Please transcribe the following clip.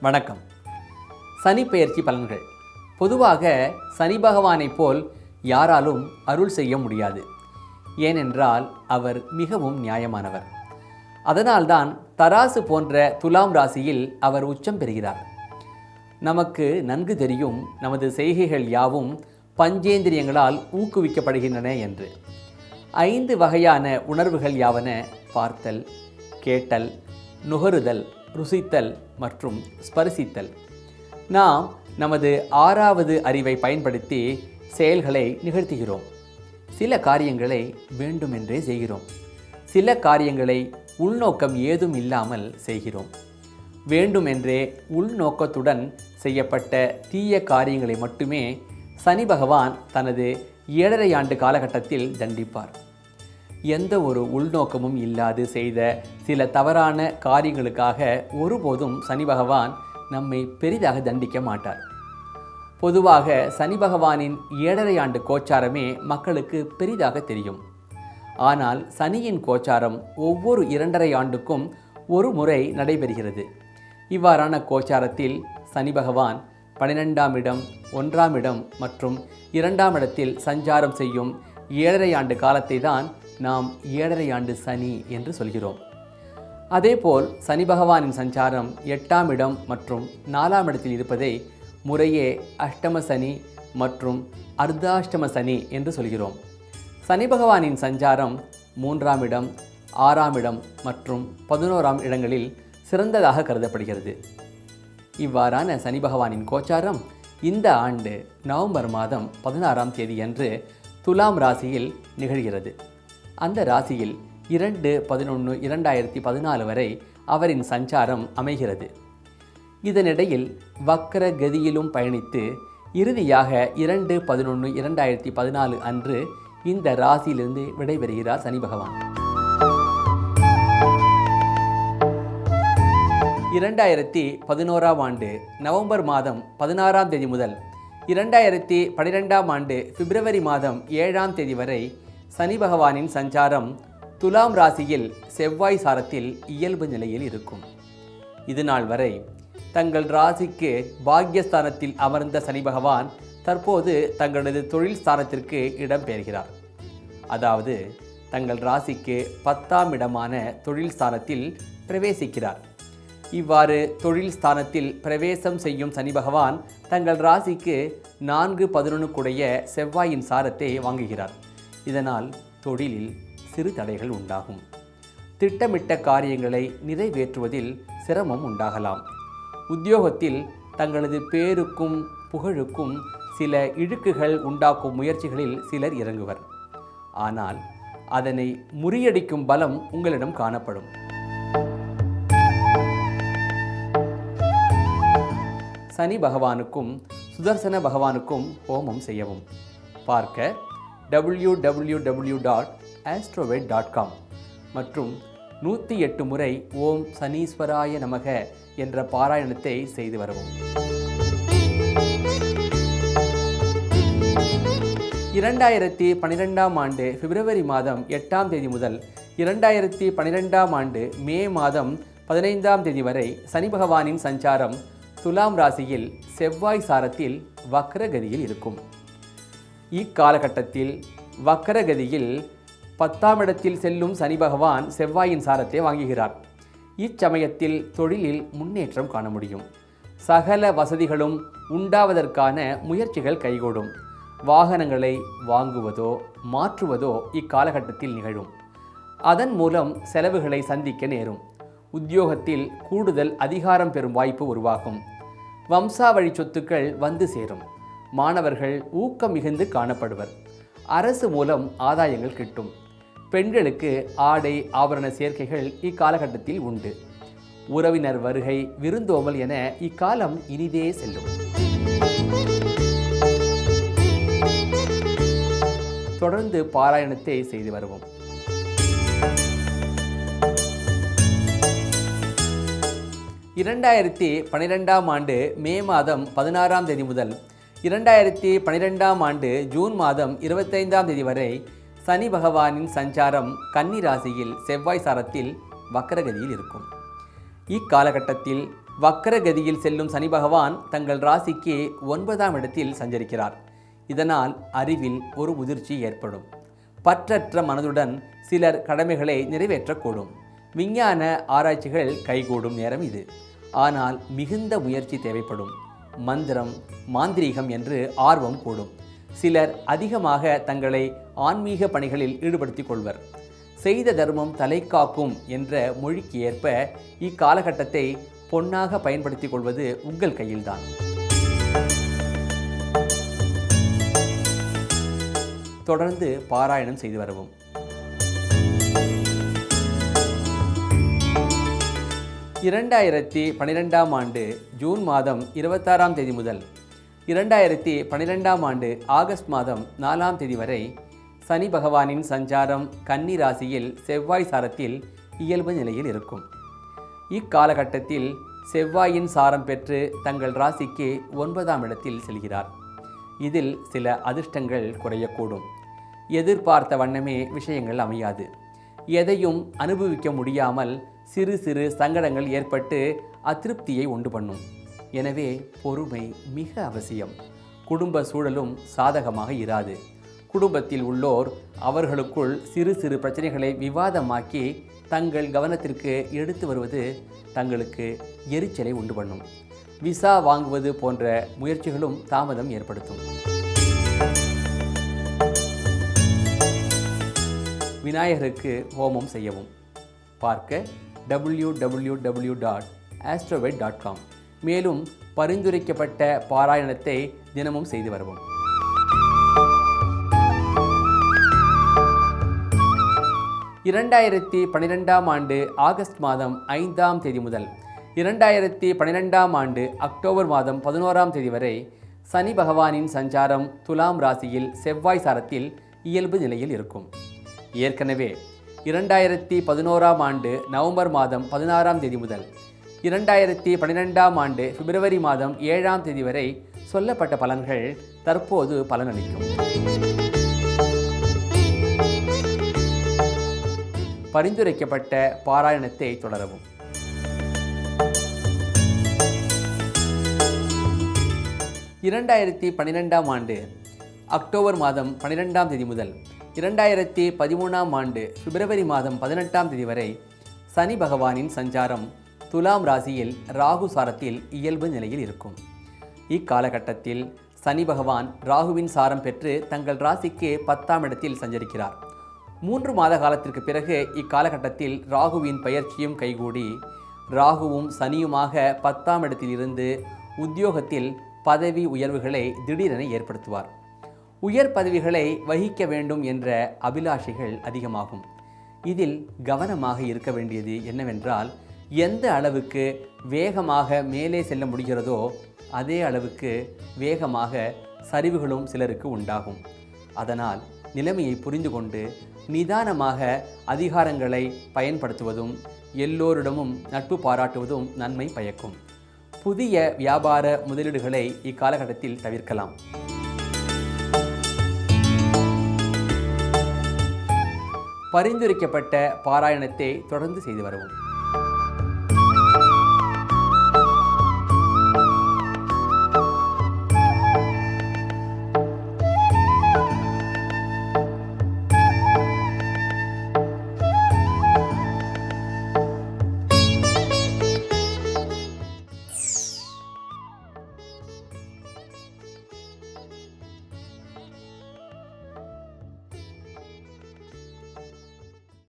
வணக்கம். சனி பெயர்ச்சி பலன்கள். பொதுவாக சனி பகவானைப் போல் யாராலும் அருள் செய்ய முடியாது. ஏனென்றால் அவர் மிகவும் நியாயமானவர். அதனால்தான் தராசு போன்ற துலாம் ராசியில் அவர் உச்சம் பெறுகிறார். நமக்கு நன்கு தெரியும் நமது செய்கைகள் யாவும் பஞ்சேந்திரியங்களால் ஊக்குவிக்கப்படுகின்றன என்று. 5 வகையான உணர்வுகள் யாவன: பார்த்தல், கேட்டல், நுகருதல், ருசித்தல் மற்றும் ஸ்பரிசித்தல். நாம் நமது 6வது அறிவை பயன்படுத்தி செயல்களை நிகழ்த்துகிறோம். சில காரியங்களை வேண்டுமென்றே செய்கிறோம். சில காரியங்களை உள்நோக்கம் ஏதும் இல்லாமல் செய்கிறோம். வேண்டுமென்றே உள்நோக்கத்துடன் செய்யப்பட்ட தீய காரியங்களை மட்டுமே சனி பகவான் தனது 7.5 ஆண்டு காலகட்டத்தில் தண்டிப்பார். எந்த ஒரு உள்நோக்கமும் இல்லாது செய்த சில தவறான காரியங்களுக்காக ஒருபோதும் சனி பகவான் நம்மை பெரிதாக தண்டிக்க மாட்டார். பொதுவாக சனி பகவானின் 7.5 ஆண்டு கோச்சாரமே மக்களுக்கு பெரிதாக தெரியும். ஆனால் சனியின் கோச்சாரம் ஒவ்வொரு 2.5 ஆண்டுக்கும் ஒரு முறை நடைபெறுகிறது. இவ்வாறான கோச்சாரத்தில் சனி பகவான் 12ஆம் இடம், 1ஆம் இடம் மற்றும் 2ஆம் இடத்தில் சஞ்சாரம் செய்யும் 7.5 ஆண்டு காலத்தை தான் நாம் 7.5 ஆண்டு சனி என்று சொல்கிறோம். அதேபோல் சனி பகவானின் சஞ்சாரம் 8ஆம் இடம் மற்றும் 4ஆம் இடத்தில் இருப்பதை முறையே அஷ்டம சனி மற்றும் அர்த்தாஷ்டம சனி என்று சொல்கிறோம். சனி பகவானின் சஞ்சாரம் 3ஆம் இடம், 6ஆம் இடம் மற்றும் 11ஆம் இடங்களில் சிறந்ததாக கருதப்படுகிறது. இவ்வாறான சனி பகவானின் கோச்சாரம் இந்த ஆண்டு நவம்பர் மாதம் 16ஆம் தேதியன்று துலாம் ராசியில் நிகழ்கிறது. அந்த ராசியில் 2/11/2014 வரை அவரின் சஞ்சாரம் அமைகிறது. இதனிடையில் வக்கர கதியிலும் பயணித்து இறுதியாக 2/11/2014 அன்று இந்த ராசியிலிருந்து விடைபெறுகிறார் சனி பகவான். 2011ஆம் ஆண்டு நவம்பர் மாதம் 16ஆம் தேதி முதல் 2012ஆம் ஆண்டு பிப்ரவரி மாதம் 7ஆம் தேதி வரை சனி பகவானின் சஞ்சாரம் துலாம் ராசியில் செவ்வாய் சாரத்தில் இயல்பு நிலையில் இருக்கும். இதுநாள் வரை தங்கள் ராசிக்கு பாக்யஸ்தானத்தில் அமர்ந்த சனி பகவான் தற்போது தங்களது தொழில் ஸ்தானத்திற்கு இடம்பெயர்கிறார். அதாவது தங்கள் ராசிக்கு 10ஆம் இடமான தொழில் ஸ்தானத்தில் பிரவேசிக்கிறார். இவ்வாறு தொழில் ஸ்தானத்தில் பிரவேசம் செய்யும் சனி பகவான் தங்கள் ராசிக்கு 4-11 கூடைய செவ்வாயின் சாரத்தை வாங்குகிறார். இதனால் தொழிலில் சிறு தடைகள் உண்டாகும். திட்டமிட்ட காரியங்களை நிறைவேற்றுவதில் சிரமம் உண்டாகலாம். உத்தியோகத்தில் தங்களது பேருக்கும் புகழுக்கும் சில இழுக்குகள் உண்டாக்கும் முயற்சிகளில் சிலர் இறங்குவர். ஆனால் அதனை முறியடிக்கும் பலம் உங்களிடம் காணப்படும். சனி பகவானுக்கும் சுதர்சன பகவானுக்கும் ஹோமம் செய்யவும். பார்க்க www.astrovet.com மற்றும் 108 முறை ஓம் சனீஸ்வராய நமக என்ற பாராயணத்தை செய்து வரவும். 2012ஆம் ஆண்டு பிப்ரவரி மாதம் 8ஆம் தேதி முதல் 2012ஆம் ஆண்டு மே மாதம் 15ஆம் தேதி வரை சனி பகவானின் சஞ்சாரம் துலாம் ராசியில் செவ்வாய் சாரத்தில் வக்ரகதியில் இருக்கும். இக்காலகட்டத்தில் வக்கரகதியில் 10ஆம் இடத்தில் செல்லும் சனி பகவான் செவ்வாயின் சாரத்தை வாங்குகிறார். இச்சமயத்தில் தொழிலில் முன்னேற்றம் காண முடியும். சகல வசதிகளும் உண்டாவதற்கான முயற்சிகள் கைகூடும். வாகனங்களை வாங்குவதோ மாற்றுவதோ இக்காலகட்டத்தில் நிகழும். அதன் மூலம் செலவுகளை சந்திக்க நேரும். உத்தியோகத்தில் கூடுதல் அதிகாரம் பெறும் வாய்ப்பு உருவாகும். வம்சாவழி சொத்துக்கள் வந்து சேரும். மாணவர்கள் ஊக்கம் மிகுந்து காணப்படுவர். அரசு மூலம் ஆதாயங்கள் கிட்டும். பெண்களுக்கு ஆடை ஆபரண சேர்க்கைகள் இக்காலகட்டத்தில் உண்டு. உறவினர் வருகை, விருந்தோம்பல் என இக்காலம் இனிதே செல்லும். தொடர்ந்து பாராயணத்தை செய்து வருவோம். இரண்டாயிரத்தி 12ஆம் ஆண்டு மே மாதம் 16ஆம் தேதி முதல் 2012ஆம் ஆண்டு ஜூன் மாதம் 25ஆம் தேதி வரை சனி பகவானின் சஞ்சாரம் கன்னி ராசியில் செவ்வாய் சாரத்தில் வக்கரகதியில் இருக்கும். இக்காலகட்டத்தில் வக்கரகதியில் செல்லும் சனி பகவான் தங்கள் ராசிக்கு 9ஆம் இடத்தில் சஞ்சரிக்கிறார். இதனால் அறிவில் ஒரு முதிர்ச்சி ஏற்படும். பற்றற்ற மனதுடன் சிலர் கடமைகளை நிறைவேற்றக்கூடும். விஞ்ஞான ஆராய்ச்சிகள் கைகூடும் நேரம் இது. ஆனால் மிகுந்த முயற்சி தேவைப்படும். மந்திரம், மாந்திரீகம் என்று ஆர்வம் கூடும். சிலர் அதிகமாக தங்களை ஆன்மீக பணிகளில் ஈடுபடுத்திக் கொள்வர். செய்த தர்மம் தலை காக்கும் என்ற மொழிக்கு ஏற்ப இக்காலகட்டத்தை பொன்னாக பயன்படுத்திக் கொள்வது உங்கள் கையில்தான். தொடர்ந்து பாராயணம் செய்து வரவும். 2012ஆம் ஆண்டு ஜூன் மாதம் 26ஆம் தேதி முதல் 2012ஆம் ஆண்டு ஆகஸ்ட் மாதம் 4ஆம் தேதி வரை சனி பகவானின் சஞ்சாரம் கன்னி ராசியில் செவ்வாய் சாரத்தில் இயல்பு நிலையில் இருக்கும். இக்காலகட்டத்தில் செவ்வாயின் சாரம் பெற்று தங்கள் ராசிக்கு 9ஆம் இடத்தில் செல்கிறார். இதில் சில அதிர்ஷ்டங்கள் குறையக்கூடும். எதிர்பார்த்த வண்ணமே விஷயங்கள் அமையாது. எதையும் அனுபவிக்க முடியாமல் சிறு சிறு சங்கடங்கள் ஏற்பட்டு அதிருப்தியை உண்டு பண்ணும். எனவே பொறுமை மிக அவசியம். குடும்ப சூழலும் சாதகமாக இராது. குடும்பத்தில் உள்ளோர் அவர்களுக்குள் சிறு சிறு பிரச்சனைகளை விவாதமாக்கி தங்கள் கவனத்திற்கு எடுத்து வருவது தங்களுக்கு எரிச்சலை உண்டு பண்ணும். விசா வாங்குவது போன்ற முயற்சிகளும் தாமதம் ஏற்படுத்தும். விநாயகருக்கு ஹோமம் செய்யவும். பார்க்க www.astroved.com. மேலும் பரிந்துரைக்கப்பட்ட பாராயணத்தை தினமும் செய்து வரவும். 2012ஆம் ஆண்டு ஆகஸ்ட் மாதம் 5ஆம் தேதி முதல் 2012ஆம் ஆண்டு அக்டோபர் மாதம் 11ஆம் தேதி வரை சனி பகவானின் சஞ்சாரம் துலாம் ராசியில் செவ்வாய் சாரத்தில் இயல்பு நிலையில் இருக்கும். ஏற்கனவே 2011ஆம் ஆண்டு நவம்பர் மாதம் 16ஆம் தேதி முதல் 2012ஆம் ஆண்டு பிப்ரவரி மாதம் 7ஆம் தேதி வரை சொல்லப்பட்ட பலன்கள் தற்போது பலனளிக்கும். பரிந்துரைக்கப்பட்ட பாராயணத்தை தொடரவும். 2012ஆம் ஆண்டு அக்டோபர் மாதம் 12ஆம் தேதி முதல் 2013ஆம் ஆண்டு பிப்ரவரி மாதம் 18ஆம் தேதி வரை சனி பகவானின் சஞ்சாரம் துலாம் ராசியில் ராகு சாரத்தில் இயல்பு நிலையில் இருக்கும். இக்காலகட்டத்தில் சனி பகவான் ராகுவின் சாரம் பெற்று தங்கள் ராசிக்கு 10ஆம் இடத்தில் சஞ்சரிக்கிறார். 3 மாத காலத்திற்கு பிறகு இக்காலகட்டத்தில் ராகுவின் பயிற்சியும் கைகூடி ராகுவும் சனியுமாக 10ஆம் இடத்திலிருந்து உத்தியோகத்தில் பதவி உயர்வுகளை திடீரென ஏற்படுத்துவார். உயர் பதவிகளை வகிக்க வேண்டும் என்ற அபிலாஷைகள் அதிகமாகும். இதில் கவனமாக இருக்க வேண்டியது என்னவென்றால், எந்த அளவுக்கு வேகமாக மேலே செல்ல முடிகிறதோ அதே அளவுக்கு வேகமாக சரிவுகளும் சிலருக்கு உண்டாகும். அதனால் நிலைமையை புரிந்து கொண்டு நிதானமாக அதிகாரங்களை பயன்படுத்துவதும் எல்லோரிடமும் நட்பு பாராட்டுவதும் நன்மை பயக்கும். புதிய வியாபார முதலீடுகளை இக்காலகட்டத்தில் தவிர்க்கலாம். பரிந்துரைக்கப்பட்ட பாராயணத்தை தொடர்ந்து செய்து வரவும்.